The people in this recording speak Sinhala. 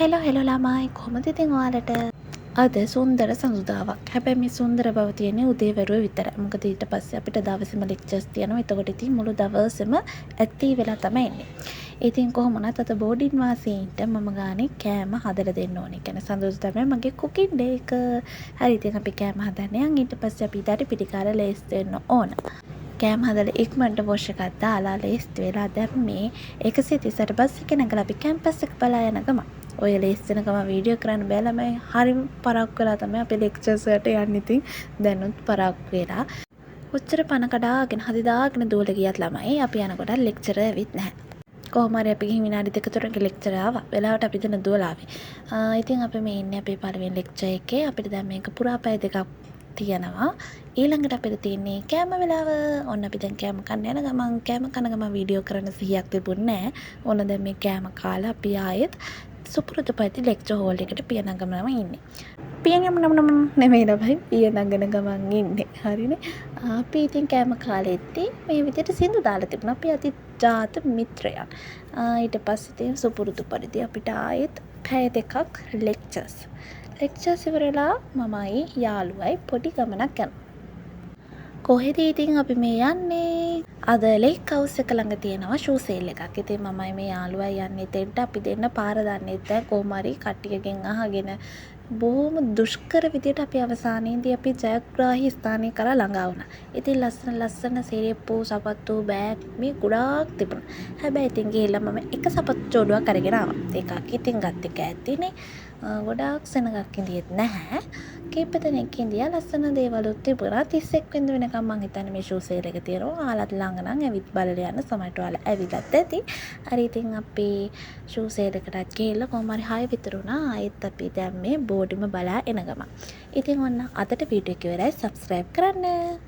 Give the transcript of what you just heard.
හෙලෝ ළමයි කොහොමද ඉතින් ඔයාලට අද සුන්දර සඳුදාවක්. හැබැයි මේ සුන්දර බව තියෙන්නේ උදේවරුව විතරයි. මොකද ඊට පස්සේ අපිට දවසේම ලෙක්චර්ස් තියෙනවා. එතකොට ඉතින් මුළු දවසෙම ඇක්ටිව් වෙලා තමයි ඉන්නේ. ඉතින් කොහොම වුණත් අද බෝඩින් වාසීන්ට මම ගානේ කෑම හදලා දෙන්න ඕනේ. කියන්නේ සඳුදා තමයි මගේ කුකින් ඩේ එක. හරි ඉතින් අපි කෑම හදන්නේ. ඊට පස්සේ අපි ඊට පිටිකාර ලේස් දෙන්න ඕන. කෑම හදලා ඉක්මනට වොෂ් එකක් දාලා ලේස් වෙලා දැන් මේ 138 බස් එක නැගලා අපි කැම්පස් එක බලා යන ගම. ඔය ලේස් වෙන ගම වීඩියෝ කරන්න බෑ ළමයි. හරිම පරක්කු වෙලා තමයි අපි ලෙක්චර්ස් වලට යන්නේ. ඉතින් දැනුත් පරක්කු වෙලා. උච්චර පණ කඩාගෙන හදිදාගෙන දුවලා ගියත් ළමයි අපි යනකොට ලෙක්චරර් ඇවිත් නැහැ. කොහොම හරි අපි ගිහින් විනාඩි දෙක තුනක ලෙක්චර් ආවා. වෙලාවට අපි දෙන දුවලා ආවේ. ඉතින් අපි මේ ඉන්නේ අපේ පළවෙනි ලෙක්චර් එකේ. අපිට දැන් මේක පුරා පැය දෙකක් තියෙනවා. ඊළඟට අපිට තියෙන්නේ කෑම වෙලාව. ඔන්න අපි දැන් කෑම කන්න යන ගමන් කෑම කන ගමන් වීඩියෝ කරන්න සිහියක් තිබුණේ නැහැ. ඔන්න දැන් මේ කෑම කාලා අපි ආයෙත් සුපුරුදු පරිදි ලෙක්චර් හෝල් එකට පියනගමම ඉන්නේ. පියනගමම නෙමෙයි නබයි පියනගන ගමන් ඉන්නේ. හරිනේ. අපි ඉතින් කෑම කාලෙද්දී මේ විදිහට සින්දු දාලා තිබුණා. අපි අතිජාත මිත්‍රයන්. ඊට පස්සේ ඉතින් සුපුරුදු පරිදි අපිට ආයෙත් පැය දෙකක් ලෙක්චර්ස් ඉවරලා මමයි යාළුවයි පොඩි ගමනක් යනවා. කොහෙද ඉතින් අපි මේ යන්නේ? අද ලේක් හවුස් එක ළඟ තියෙනවා ෂූ සේල් එකක්. ඉතින් මමයි මේ යාළුවයි යන්නේ දෙන්න. අපි දෙන්න පාර දන්නේ නැහැ. කොහොම හරි කට්ටියකින් අහගෙන බොහොම දුෂ්කර විදියට අපි අවසානයේදී අපි ජයග්‍රාහී ස්ථානය කරා ළඟා වුණා. ඉතින් ලස්සන සෙරෙප්පු, සපත්තු, බෑග් මේ ගොඩාක් තිබුණා. හැබැයි ඉතින් ගිහලා මම එක සපත්තු ජෝඩුවක් අරගෙන ආවා. ඒකක් ඉතින් ගත්ත එක ඇත්තිනේ. ගොඩාක් සෙනගක් ඉඳියෙත් නැහැ. කීප දෙනෙක් ඉඳියා ලස්සන දේවලුත් තිබුණා. 31 වෙනිදා වෙනකම් මං හිතන්නේ මේ ෂූ සේල් එක තියෙනවා. ආලත් ළඟ නම් ඇවිත් බලලා යන්න සමහරට ඔයාලා ඇවිලත් ඇති. හරි ඉතින් අපි ෂූ සේල් එකටත් ගිහලා කොහොම හරි 6 විතර වුණා. ආයෙත් අපි දැන් මේ බෝඩිම බලා එන ගම. ඉතින් ඔන්න අදට වීඩියෝ එක ඉවරයි. සබ්ස්ක්‍රයිබ් කරන්න.